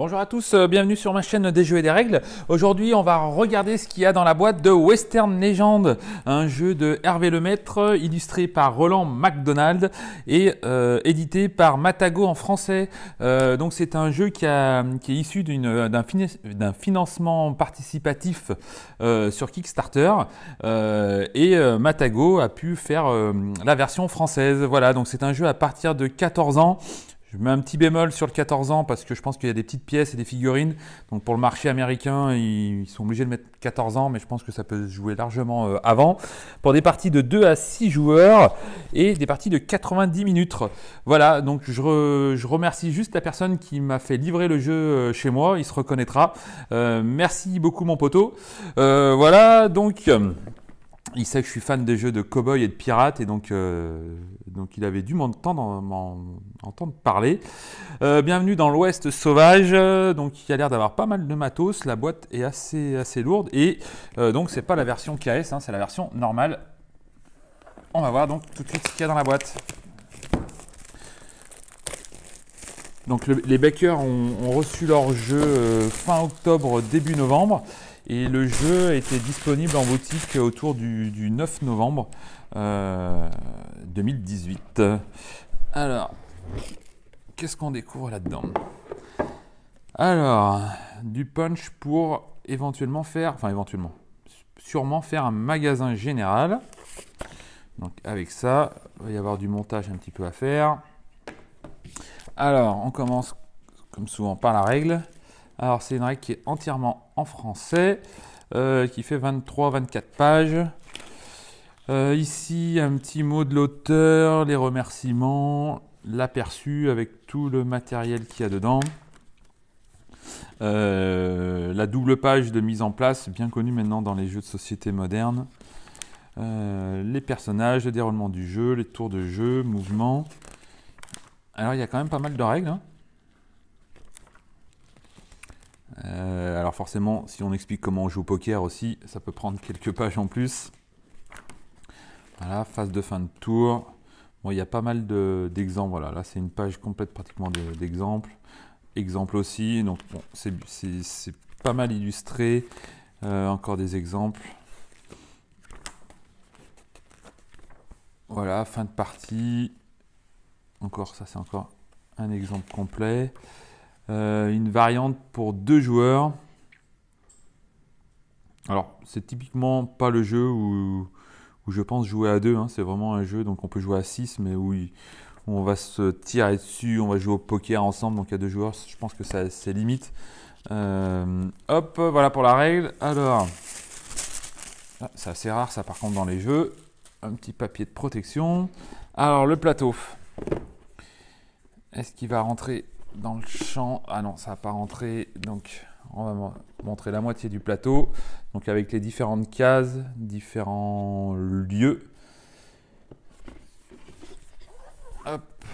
Bonjour à tous, bienvenue sur ma chaîne des jeux et des règles. Aujourd'hui, on va regarder ce qu'il y a dans la boîte de Western Legend, un jeu de Hervé Lemaître, illustré par Roland McDonald et édité par Matagot en français. Donc c'est un jeu qui est issu d'un financement participatif sur Kickstarter et Matagot a pu faire la version française. Voilà, donc c'est un jeu à partir de 14 ans. Je mets un petit bémol sur le 14 ans parce que je pense qu'il y a des petites pièces et des figurines. Donc pour le marché américain, ils sont obligés de mettre 14 ans, mais je pense que ça peut se jouer largement avant. Pour des parties de 2 à 6 joueurs et des parties de 90 minutes. Voilà, donc je remercie juste la personne qui m'a fait livrer le jeu chez moi. Il se reconnaîtra. Merci beaucoup mon poteau. Voilà, donc... il sait que je suis fan des jeux de cow-boy et de pirates et donc il avait dû m'entendre parler. Bienvenue dans l'Ouest sauvage, donc il y a l'air d'avoir pas mal de matos, la boîte est assez lourde et donc c'est pas la version KS, hein, c'est la version normale. On va voir donc tout de suite ce qu'il y a dans la boîte. Donc les backers ont reçu leur jeu fin octobre, début novembre. Et le jeu était disponible en boutique autour du 9 novembre 2018. Alors, qu'est-ce qu'on découvre là-dedans? Alors, du punch pour sûrement faire un magasin général. Donc avec ça, il va y avoir du montage un petit peu à faire. Alors, on commence comme souvent par la règle. Alors, c'est une règle qui est entièrement en français, qui fait 23-24 pages. Ici, un petit mot de l'auteur, les remerciements, l'aperçu avec tout le matériel qu'il y a dedans. La double page de mise en place, bien connue maintenant dans les jeux de société modernes. Les personnages, le déroulement du jeu, les tours de jeu, mouvements. Alors, il y a quand même pas mal de règles, hein. Alors forcément, si on explique comment on joue au poker aussi, ça peut prendre quelques pages en plus. Voilà, phase de fin de tour. Bon, il y a pas mal d'exemples. Voilà, là c'est une page complète pratiquement d'exemples. Exemples aussi, donc bon, c'est pas mal illustré. Encore des exemples. Voilà, fin de partie. Encore, ça c'est encore un exemple complet. Une variante pour 2 joueurs. Alors, c'est typiquement pas le jeu où je pense jouer à 2. Hein. C'est vraiment un jeu, donc on peut jouer à 6, mais où on va se tirer dessus, on va jouer au poker ensemble. Donc à 2 joueurs, je pense que c'est limite. Hop, voilà pour la règle. Alors, c'est assez rare ça par contre dans les jeux. Un petit papier de protection. Alors, le plateau. Est-ce qu'il va rentrer dans le champ? Ah non, ça va pas rentrer. Donc, on va montrer la moitié du plateau. Donc, avec les différentes cases, différents lieux. Hop.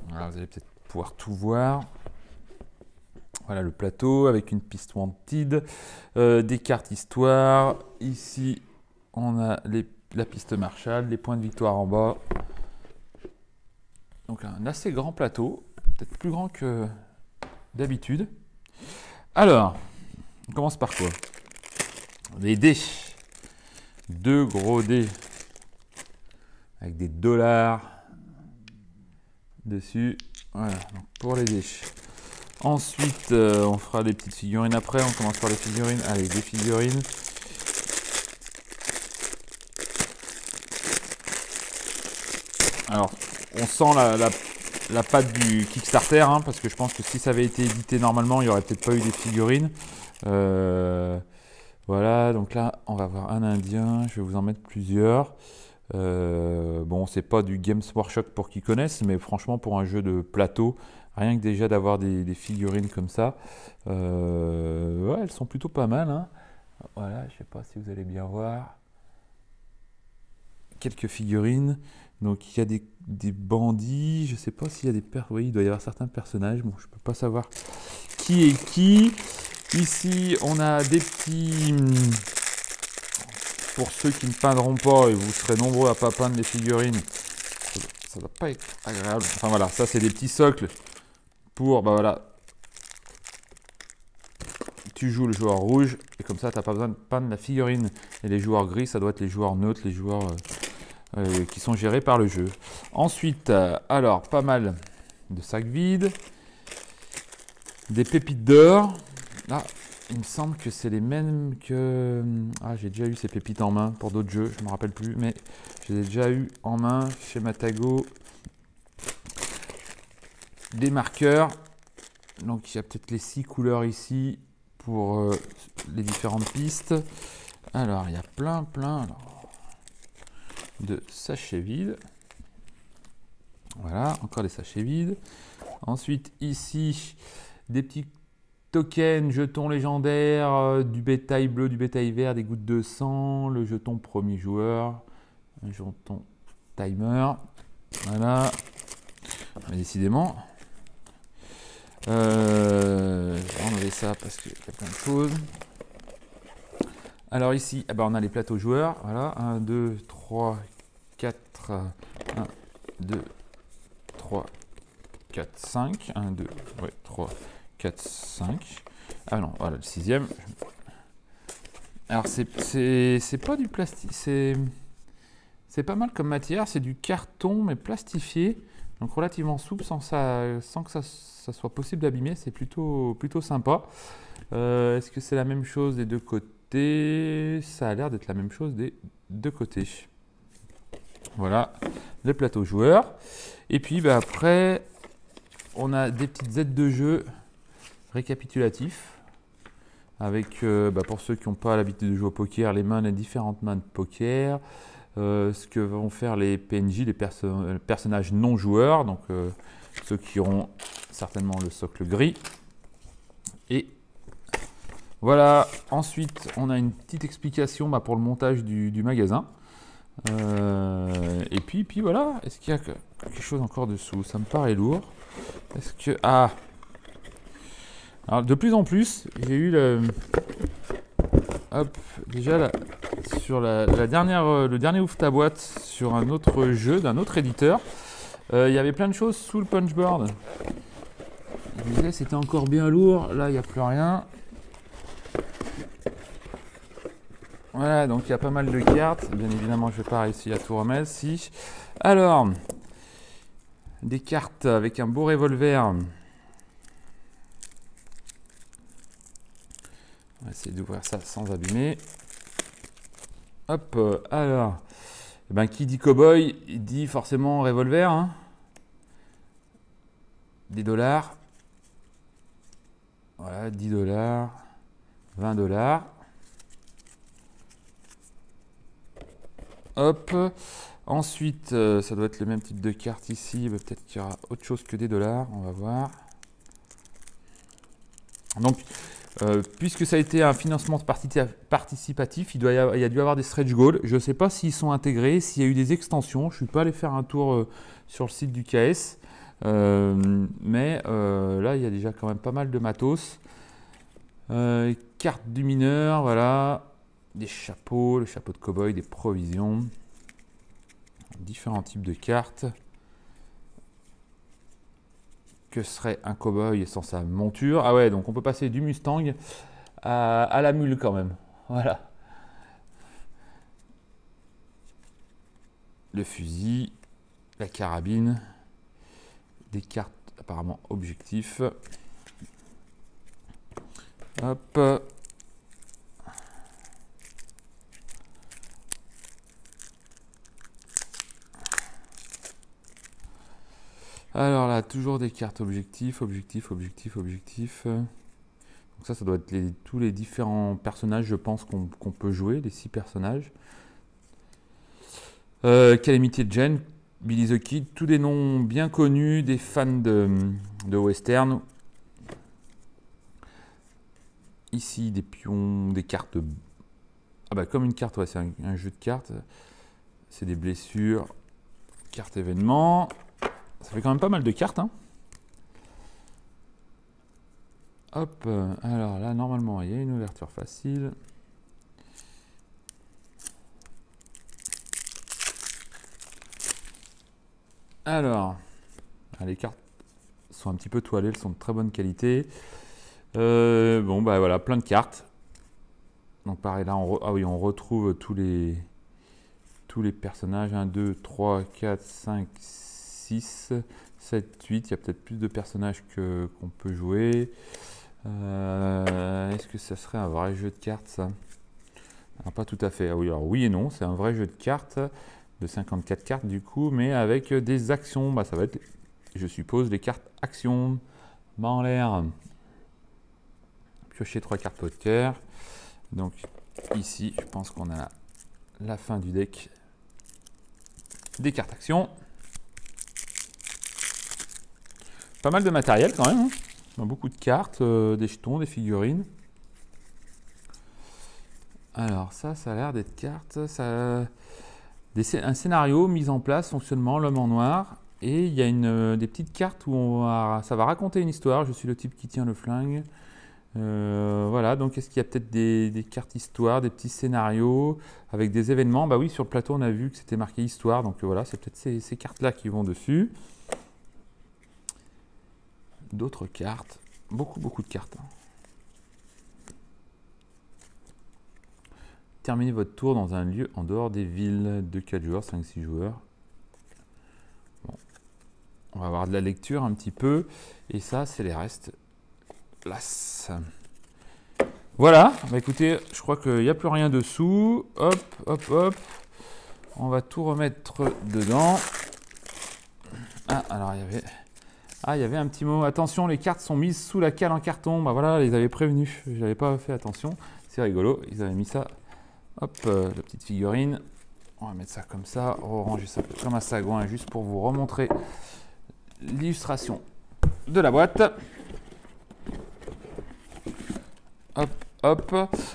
Voilà, vous allez peut-être pouvoir tout voir. Voilà le plateau avec une piste wanted, des cartes histoire. Ici, on a la piste Marshall, les points de victoire en bas. Donc, un assez grand plateau. Peut-être plus grand que d'habitude. Alors, on commence par quoi? Des dés. 2 gros dés. Avec des dollars dessus. Voilà, donc pour les dés. Ensuite, on fera les petites figurines après. On commence par les figurines. Avec des figurines. Alors, on sent la patte du Kickstarter, hein, parce que je pense que si ça avait été édité normalement, il n'y aurait peut-être pas eu des figurines. Voilà, donc là, on va avoir un indien. Je vais vous en mettre plusieurs. Bon, c'est pas du Games Workshop pour qui connaissent, mais franchement, pour un jeu de plateau, rien que déjà d'avoir des figurines comme ça, ouais, elles sont plutôt pas mal, hein. Voilà, je sais pas si vous allez bien voir. Quelques figurines. Donc il y a des bandits, je ne sais pas s'il y a des oui, il doit y avoir certains personnages, bon je ne peux pas savoir qui est qui. Ici on a des petits, pour ceux qui ne peindront pas, et vous serez nombreux à ne pas peindre les figurines, ça ne va pas être agréable. Enfin voilà, ça c'est des petits socles pour, bah voilà, tu joues le joueur rouge et comme ça, tu n'as pas besoin de peindre la figurine. Et les joueurs gris, ça doit être les joueurs neutres, les joueurs qui sont gérés par le jeu. Ensuite, alors, pas mal de sacs vides, des pépites d'or. Ah, il me semble que c'est les mêmes que... Ah, j'ai déjà eu ces pépites en main pour d'autres jeux, je ne me rappelle plus, mais je les ai déjà eu en main chez Matago. Des marqueurs. Donc, il y a peut-être les 6 couleurs ici pour les différentes pistes. Alors, il y a plein de sachets vides. Voilà, encore des sachets vides. Ensuite, ici, des petits tokens, jetons légendaires, du bétail bleu, du bétail vert, des gouttes de sang, le jeton premier joueur, un jeton timer. Voilà. Mais décidément, je vais enlever ça parce qu'il y a plein de choses. Alors ici, on a les plateaux joueurs. Voilà, 1, 2, 3, 4, 1, 2, 3, 4, 5. 1, 2, ouais, 3, 4, 5. Ah non, voilà, le 6e. Alors c'est pas du plastique, c'est pas mal comme matière, c'est du carton mais plastifié. Donc relativement souple sans que ça soit possible d'abîmer, c'est plutôt sympa. Est-ce que c'est la même chose des deux côtés? Ça a l'air d'être la même chose des deux côtés. Voilà, les plateaux joueurs. Et puis après, on a des petites aides de jeu récapitulatifs. Avec, pour ceux qui n'ont pas l'habitude de jouer au poker, les différentes mains de poker. Ce que vont faire les PNJ, les personnages non joueurs, donc ceux qui auront certainement le socle gris. Et voilà, ensuite on a une petite explication pour le montage du magasin. Et puis voilà, est-ce qu'il y a quelque chose encore dessous? Ça me paraît lourd. Est-ce que... Ah! Alors de plus en plus, j'ai eu le... Hop, déjà sur le dernier ouvre ta boîte sur un autre jeu d'un autre éditeur, il y avait plein de choses sous le punchboard. Je me disais c'était encore bien lourd, là il n'y a plus rien. Voilà, donc il y a pas mal de cartes, bien évidemment je ne vais pas réussir à tout remettre. Si. Alors, des cartes avec un beau revolver. On va essayer d'ouvrir ça sans abîmer. Hop, alors, qui dit cowboy, il dit forcément revolver. Hein. Des dollars. Voilà, 10 $, 20 $. Hop. Ensuite, ça doit être le même type de carte ici. Peut-être qu'il y aura autre chose que des dollars. On va voir. Donc, puisque ça a été un financement participatif, il y a dû y avoir des stretch goals. Je ne sais pas s'ils sont intégrés, s'il y a eu des extensions. Je ne suis pas allé faire un tour sur le site du KS. Mais là, il y a déjà quand même pas mal de matos. Carte du mineur, voilà. Des chapeaux, le chapeau de cow-boy, des provisions. Différents types de cartes. Que serait un cow-boy sans sa monture? Ah ouais, donc on peut passer du Mustang à la mule quand même. Voilà. Le fusil, la carabine, des cartes apparemment objectifs. Hop. Alors là, toujours des cartes objectifs. Donc ça doit être tous les différents personnages, je pense, qu'on peut jouer, les 6 personnages. Calamity Jane, Billy the Kid, tous des noms bien connus, des fans de western. Ici, des pions, des cartes. Ah comme une carte, ouais, c'est un jeu de cartes. C'est des blessures, carte événement. Ça fait quand même pas mal de cartes. Hein. Hop, alors là, normalement, il y a une ouverture facile. Alors, les cartes sont un petit peu toilées, elles sont de très bonne qualité. Bon, bah voilà, plein de cartes. Donc pareil, là, on retrouve tous les personnages. 1, 2, 3, 4, 5, 6, 7, 8. Il y a peut-être plus de personnages qu'on peut jouer. Est-ce que ça serait un vrai jeu de cartes, ça? Alors, pas tout à fait. Ah oui, alors oui et non, c'est un vrai jeu de cartes, de 54 cartes du coup, mais avec des actions. Bah, ça va être, je suppose, les cartes actions. Main en l'air. Piocher 3 cartes poker. Donc ici, je pense qu'on a la fin du deck des cartes actions. Pas mal de matériel quand même, hein. Beaucoup de cartes, des jetons, des figurines. Alors ça a l'air d'être cartes, un scénario mis en place, fonctionnement, l'homme en noir. Et il y a des petites cartes où ça va raconter une histoire. Je suis le type qui tient le flingue. Voilà, donc est-ce qu'il y a peut-être des cartes histoire, des petits scénarios avec des événements? Bah oui, sur le plateau on a vu que c'était marqué histoire, donc voilà, c'est peut-être ces cartes-là qui vont dessus. D'autres cartes, beaucoup de cartes. Terminez votre tour dans un lieu en dehors des villes, de 4 joueurs, 5-6 joueurs. Bon. On va avoir de la lecture un petit peu, et ça c'est les restes. Place. Voilà, bah écoutez, je crois qu'il n'y a plus rien dessous. Hop, hop, hop. On va tout remettre dedans. Ah, alors il y avait un petit mot. Attention, les cartes sont mises sous la cale en carton. Bah voilà, ils avaient prévenu. Je n'avais pas fait attention. C'est rigolo, ils avaient mis ça. Hop, la petite figurine. On va mettre ça comme ça, ranger ça comme un sagouin, juste pour vous remontrer l'illustration de la boîte. Hop, hop.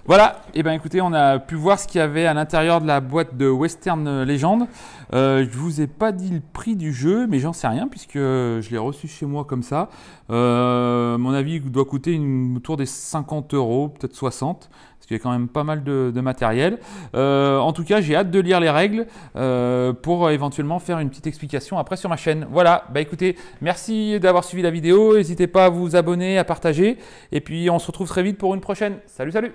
Voilà, et bien écoutez, on a pu voir ce qu'il y avait à l'intérieur de la boîte de Western Legend. Je vous ai pas dit le prix du jeu, mais j'en sais rien puisque je l'ai reçu chez moi comme ça. À mon avis, il doit coûter autour des 50 €, peut-être 60, parce qu'il y a quand même pas mal de matériel. En tout cas, j'ai hâte de lire les règles pour éventuellement faire une petite explication après sur ma chaîne. Voilà, bah écoutez, merci d'avoir suivi la vidéo. N'hésitez pas à vous abonner, à partager. Et puis, on se retrouve très vite pour une prochaine. Salut, salut!